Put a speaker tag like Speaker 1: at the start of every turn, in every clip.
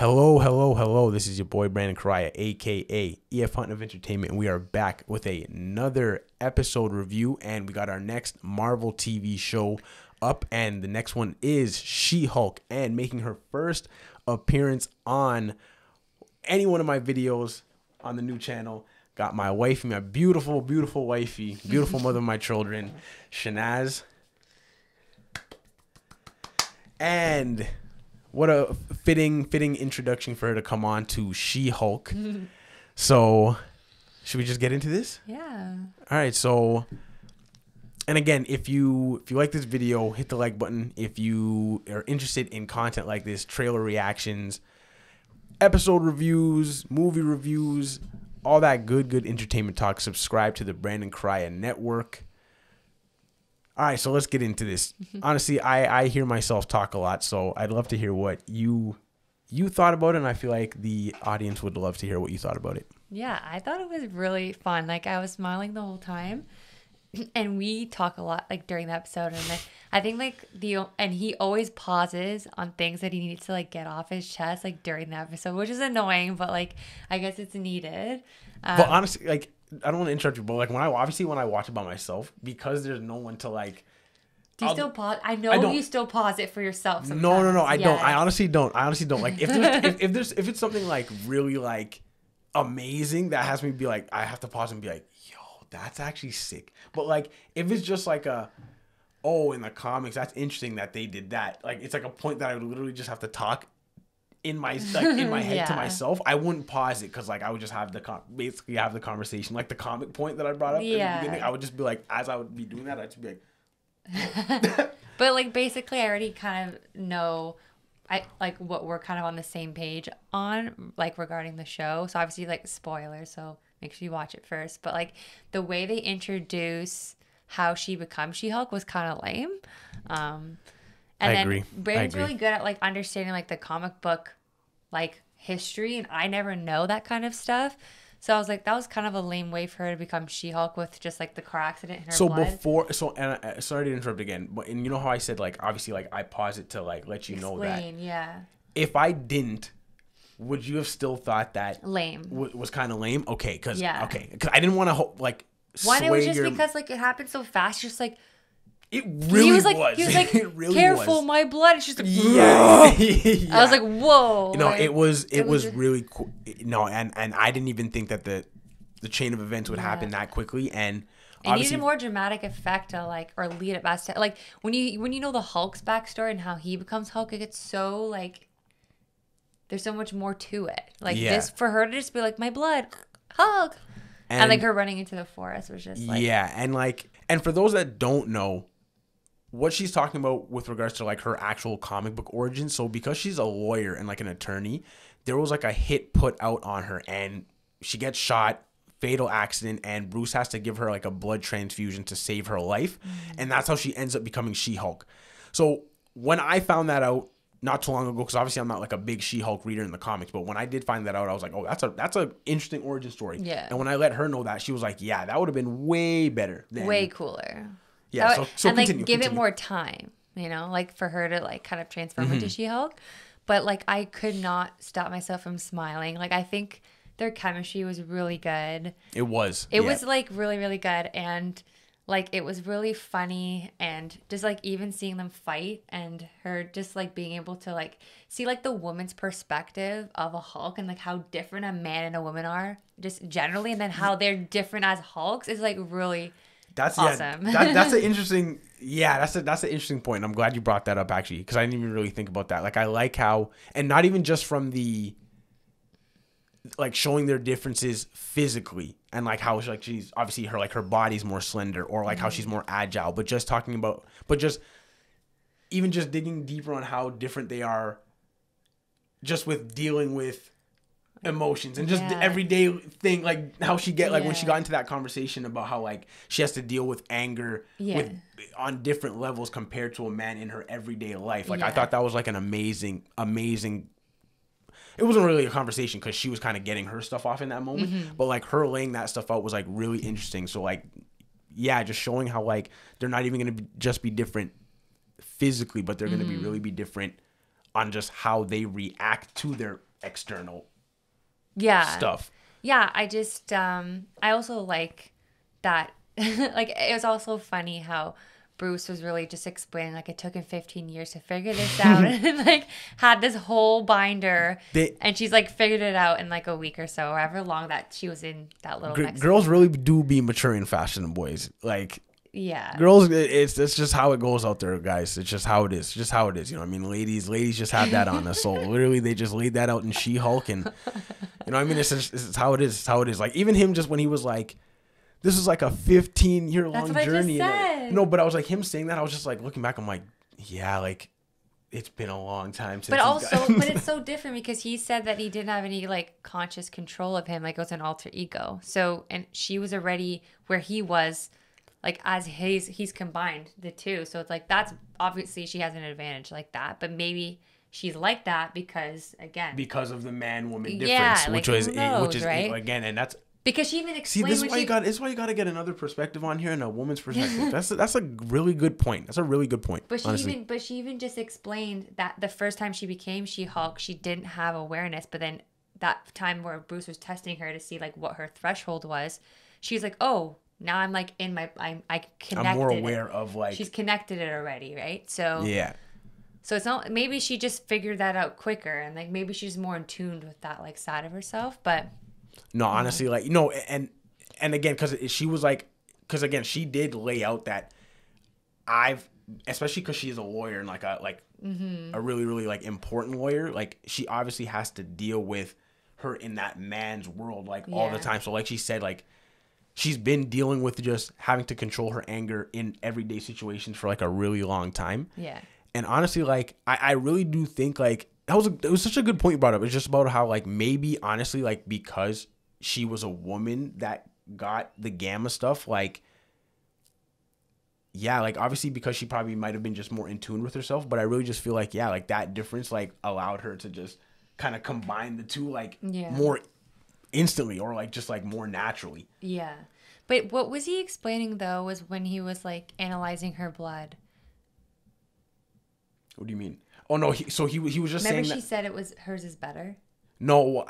Speaker 1: Hello, hello, hello. This is your boy Brandon Correia, aka EF Hunt of Entertainment, and we are back with another episode review. And we got our next Marvel TV show up, and the next one is She-Hulk, and making her first appearance on any one of my videos on the new channel. Got my wifey, my beautiful, beautiful wifey, beautiful mother of my children, Shanaz. And what a fitting introduction for her to come on to She-Hulk. So, should we just get into this?
Speaker 2: Yeah.
Speaker 1: All right. So, and again, if you like this video, hit the like button. If you are interested in content like this, trailer reactions, episode reviews, movie reviews, all that good entertainment talk, subscribe to the Brandon Correia Network. All right, so let's get into this. Honestly, I hear myself talk a lot, so I'd love to hear what you thought about it, and I feel like the audience would love to hear what you thought about it.
Speaker 2: Yeah, I thought it was really fun. Like, I was smiling the whole time. And we talk a lot, like, during the episode. And I think, like, and he always pauses on things that he needs to, like, get off his chest, like, during the episode, which is annoying, but, like, I guess it's needed.
Speaker 1: But honestly, like, I don't want to interrupt you, but like when I watch it by myself, because there's no one to like.
Speaker 2: Do you still pause? I know you still pause it for yourself sometimes.
Speaker 1: No, I don't. I honestly don't. Like if it's something like really like amazing that has me be like, I have to pause and be like, yo, that's actually sick. But like if it's just like in the comics, that's interesting that they did that. Like it's like a point that I would literally just have to talk in my head to myself. I wouldn't pause it because like I would just have basically have the conversation, like the comic point that I brought up in the beginning. I would just be like, as I would be doing that, I'd just be like
Speaker 2: but like basically I already kind of know what we're kind of on the same page on, like regarding the show. So obviously like spoilers, so make sure you watch it first. But like the way they introduce how she becomes She-Hulk was kind of lame. And
Speaker 1: I agree.
Speaker 2: Brandon's really good at like understanding like the comic book like history, and I never know that kind of stuff. So I was like, that was kind of a lame way for her to become She-Hulk with just like the car accident in her blood.
Speaker 1: Sorry to interrupt again, but and you know how I said like obviously like I pause it to like let you know that.
Speaker 2: Yeah.
Speaker 1: If I didn't, would you have still thought that
Speaker 2: lame
Speaker 1: was kind of lame? Okay, because I didn't want to like.
Speaker 2: One, it was just because like it happened so fast, just like.
Speaker 1: It really was.
Speaker 2: He was like, really careful, my blood. It's just like,
Speaker 1: yeah.
Speaker 2: I was like, whoa.
Speaker 1: No, it was really cool. No, and I didn't even think that the chain of events would happen that quickly. And
Speaker 2: it needed a more dramatic effect to like, or lead it back to like when you know the Hulk's backstory and how he becomes Hulk, it gets so like, there's so much more to it. Like this, for her to just be like, my blood, Hulk. And like her running into the forest was just like.
Speaker 1: Yeah, and for those that don't know, what she's talking about with regards to like her actual comic book origin. So because she's a lawyer and like an attorney, there was like a hit put out on her and she gets shot, fatal accident, and Bruce has to give her like a blood transfusion to save her life. And that's how she ends up becoming She-Hulk. So when I found that out not too long ago, because obviously I'm not like a big She-Hulk reader in the comics, but when I did find that out, I was like, oh, that's a interesting origin story.
Speaker 2: Yeah.
Speaker 1: And when I let her know that, she was like, yeah, that would have been way better.
Speaker 2: Way cooler.
Speaker 1: Yeah, so
Speaker 2: and
Speaker 1: continue,
Speaker 2: like give it more time, you know, like for her to like kind of transform into She-Hulk. But like I could not stop myself from smiling. Like I think their chemistry was really good.
Speaker 1: It was
Speaker 2: like really, really good, and like it was really funny, and just like even seeing them fight and her just like being able to like see like the woman's perspective of a Hulk and like how different a man and a woman are just generally, and then how they're different as Hulks is like really.
Speaker 1: That's
Speaker 2: awesome.
Speaker 1: That's an interesting. Yeah, that's an interesting point. I'm glad you brought that up actually, because I didn't even really think about that. Like I like how, and not even just from the, like showing their differences physically, and like how like she's obviously her body's more slender, or like how she's more agile, but just talking about, even just digging deeper on how different they are, just with dealing with emotions and just the everyday thing, like how she when she got into that conversation about how like she has to deal with anger on different levels compared to a man in her everyday life. Like I thought that was like an amazing it wasn't really a conversation because she was kind of getting her stuff off in that moment, but like her laying that stuff out was like really interesting. So like just showing how like they're not even going to just be different physically, but they're going to really be different on just how they react to their external
Speaker 2: Yeah.
Speaker 1: stuff.
Speaker 2: Yeah, I just I also like that like it was also funny how Bruce was really just explaining like it took him 15 years to figure this out and like had this whole binder and she's like figured it out in like a week or so, or however long that she was in that little Mexican
Speaker 1: girls really do be maturing faster than boys. Like
Speaker 2: yeah.
Speaker 1: Girls, it's just how it goes out there, guys. It's just how it is. Just how it is. You know what I mean? Ladies just have that on us. So literally they just laid that out in She-Hulk, and you know what I mean? It's how it is. It's how it is. Like even him just when he was like, this is like a 15-year long journey. No, but I was like him saying that, I was just like looking back, I'm like, yeah, like it's been a long time since.
Speaker 2: But also, but it's so different because he said that he didn't have any like conscious control of him, like it was an alter ego. So, and she was already where he was, like as he's combined the two. So it's like that's obviously she has an advantage like that. But maybe she's like that because because
Speaker 1: of the man-woman difference,
Speaker 2: like, which is right?
Speaker 1: Again, and that's.
Speaker 2: Because she even explained.
Speaker 1: See, this is why you got to get another perspective on here and a woman's perspective. That's a really good point. That's a really good point.
Speaker 2: But she even just explained that the first time she became She-Hulk, she didn't have awareness. But then that time where Bruce was testing her to see like what her threshold was, she's like, oh, now I'm like in my I connected.
Speaker 1: I'm more aware of like
Speaker 2: she's connected it already, right? So
Speaker 1: yeah. So
Speaker 2: it's not maybe she just figured that out quicker and like maybe she's more in tune with that like side of herself, but.
Speaker 1: No, honestly, like, no, and again, because she was like, because again, she did lay out that especially because she's a lawyer and like a really, really like important lawyer, like she obviously has to deal with her in that man's world like all the time. So like she said, like she's been dealing with just having to control her anger in everyday situations for like a really long time.
Speaker 2: Yeah.
Speaker 1: And honestly, like I really do think like, it was such a good point you brought up. It's just about how like maybe honestly like because she was a woman that got the gamma stuff, like yeah, like obviously because she probably might have been just more in tune with herself, but I really just feel like yeah, like that difference like allowed her to just kind of combine the two like more instantly or like just like more naturally.
Speaker 2: Yeah. But what was he explaining though was when he was like analyzing her blood.
Speaker 1: What do you mean? Oh no, he was just saying that.
Speaker 2: Remember she said it was hers is better?
Speaker 1: No,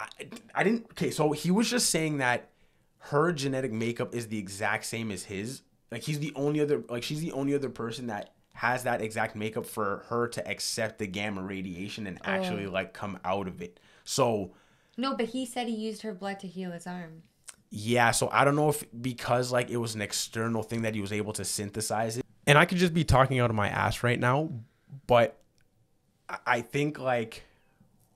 Speaker 1: I didn't. Okay, so he was just saying that her genetic makeup is the exact same as his. Like she's the only other person that has that exact makeup for her to accept the gamma radiation and actually like come out of it. So
Speaker 2: no, but he said he used her blood to heal his arm.
Speaker 1: Yeah, so I don't know if because like it was an external thing that he was able to synthesize it. And I could just be talking out of my ass right now, but I think like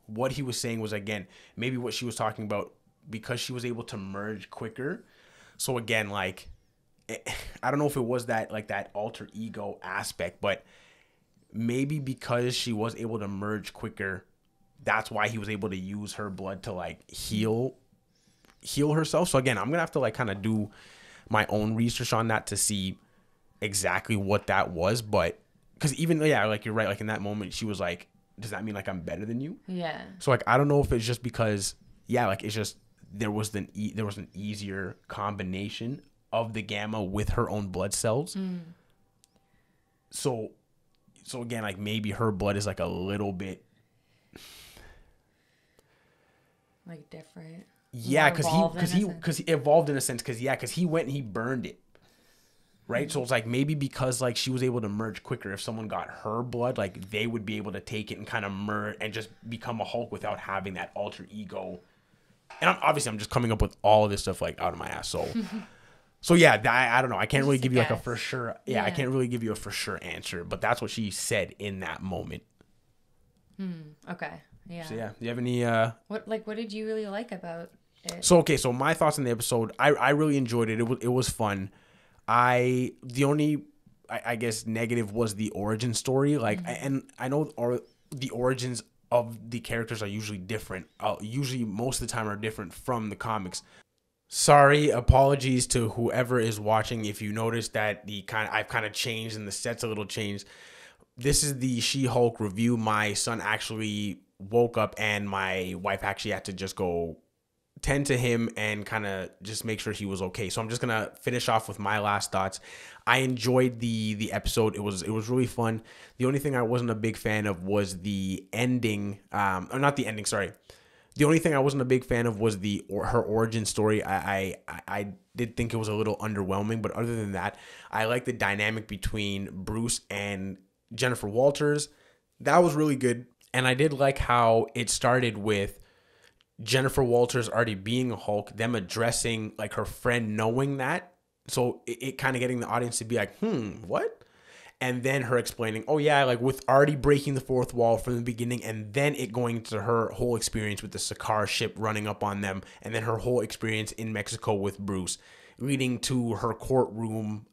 Speaker 1: what he was saying was, again, maybe what she was talking about because she was able to merge quicker. So again, like I don't know if it was that like that alter ego aspect, but maybe because she was able to merge quicker, that's why he was able to use her blood to like heal herself. So again, I'm gonna have to like kind of do my own research on that to see exactly what that was. But because even like you're right, like in that moment she was like, does that mean like I'm better than you?
Speaker 2: Yeah.
Speaker 1: So like I don't know if it's just because like it's just there was an easier combination of the gamma with her own blood cells. So again, like maybe her blood is like a little bit
Speaker 2: like different.
Speaker 1: Yeah, because he evolved in a sense. Because he went and he burned it, right? So it's like maybe because like she was able to merge quicker. If someone got her blood, like they would be able to take it and kind of merge and just become a Hulk without having that alter ego. And I'm just coming up with all of this stuff like out of my ass. So yeah, I don't know. I can't really give you like a for sure. Yeah, I can't really give you a for sure answer. But that's what she said in that moment.
Speaker 2: Okay. Yeah.
Speaker 1: So yeah, do you have any
Speaker 2: what did you really like about it?
Speaker 1: So my thoughts on the episode, I really enjoyed it. It was fun. The only I guess negative was the origin story. Like and I know the origins of the characters are usually different. Usually most of the time are different from the comics. Sorry, apologies to whoever is watching if you noticed that I've kind of changed and the set's a little changed. This is the She-Hulk review. My son actually woke up and my wife actually had to just go tend to him and kind of just make sure he was okay. So I'm just gonna finish off with my last thoughts. I enjoyed the episode. It was really fun. The only thing I wasn't a big fan of was the ending, or not the ending, sorry. The only thing I wasn't a big fan of was her origin story. I did think it was a little underwhelming, but other than that, I like the dynamic between Bruce and Jennifer Walters. That was really good. And I did like how it started with Jennifer Walters already being a Hulk, them addressing like her friend knowing that. So it kind of getting the audience to be like, what? And then her explaining, oh yeah, like with already breaking the fourth wall from the beginning, and then it going to her whole experience with the Sakaar ship running up on them, and then her whole experience in Mexico with Bruce, leading to her courtroom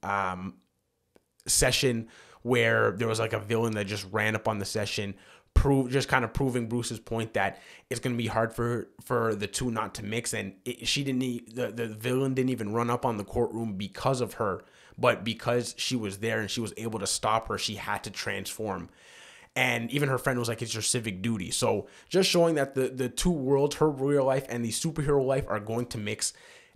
Speaker 1: session where there was like a villain that just ran up on the session, just kind of proving Bruce's point that it's going to be hard for the two not to mix. And the villain didn't even run up on the courtroom because of her, but because she was there and she was able to stop her, she had to transform. And even her friend was like, it's your civic duty. So just showing that the two worlds, her real life and the superhero life, are going to mix.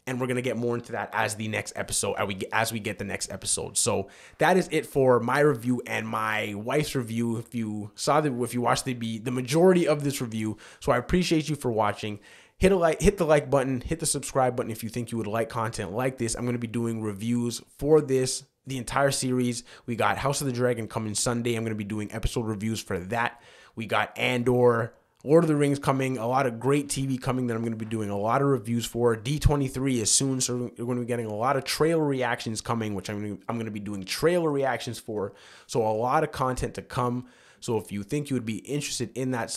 Speaker 1: And we're going to get more into that as the next episode, as we get the next episode. So that is it for my review and my wife's review. If you watched the majority of this review. So I appreciate you for watching. Hit the like button, hit the subscribe button if you think you would like content like this. I'm going to be doing reviews for the entire series. We got House of the Dragon coming Sunday. I'm going to be doing episode reviews for that. We got Andor, Lord of the Rings coming, a lot of great TV coming that I'm going to be doing a lot of reviews for. D23 is soon, so we're going to be getting a lot of trailer reactions coming, which I'm going to be doing trailer reactions for. So a lot of content to come. So if you think you would be interested in that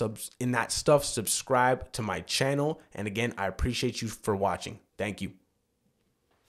Speaker 1: stuff, subscribe to my channel. And again, I appreciate you for watching. Thank you.